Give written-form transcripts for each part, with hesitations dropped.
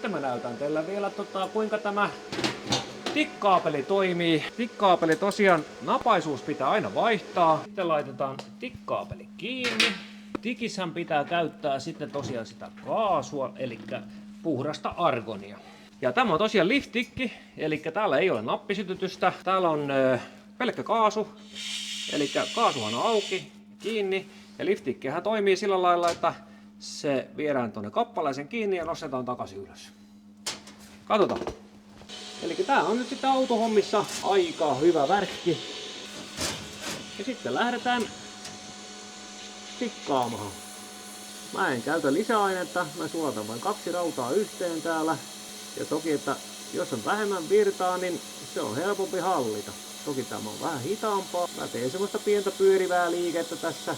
Sitten mä näytän teille vielä kuinka tämä tikkaapeli toimii. Tikkaapeli tosiaan napaisuus pitää aina vaihtaa. Sitten laitetaan tikkaapeli kiinni. Tikissähän pitää käyttää sitten tosiaan sitä kaasua, eli puhdasta argonia. Ja tämä on tosiaan lift-tikki, eli täällä ei ole nappisytytystä. Täällä on pelkkä kaasu, eli kaasuhan on auki, kiinni. Ja lift-tikkihän toimii sillä lailla, että se viedään tuonne kappaleeseen kiinni ja nostetaan takaisin ylös. Katsotaan. Eli tää on nyt sitten autohommissa aika hyvä värkki. Ja sitten lähdetään tikkaamaan. Mä en käytä lisäainetta, mä sulatan vain 2 rautaa yhteen täällä. Ja toki, että jos on vähemmän virtaa, niin se on helpompi hallita. Toki tämä on vähän hitaampaa. Mä teen semmoista pientä pyörivää liikettä tässä.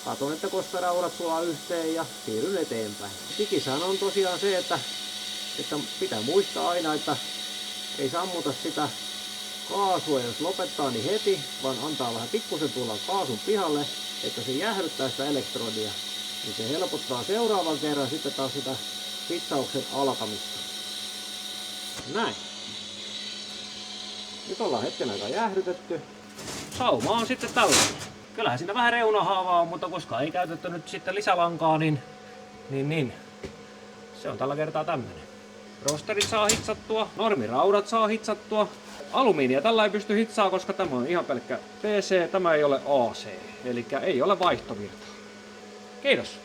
Katon, että koska raudat sulaa yhteen ja siirryn eteenpäin. Tikissähän on tosiaan se, että pitää muistaa aina, että ei sammuta sitä kaasua, jos lopettaa niin heti, vaan antaa vähän pikkusen tulla kaasun pihalle, että se jäähdyttää sitä elektrodia. Niin se helpottaa seuraavan kerran sitten taas sitä pitsauksen alkamista. Näin. Nyt ollaan hetken aikaa jäähdytetty. Sauma on sitten tällainen. Kyllähän siinä vähän reunahaavaa on, mutta koska ei käytetty nyt sitten lisälankaa, niin se on tällä kertaa tämmönen. Rosterit saa hitsattua, normiraudat saa hitsattua. Alumiinia tällä ei pysty hitsaa, koska tämä on ihan pelkkä PC, tämä ei ole AC, eli ei ole vaihtovirtaa. Kiitos!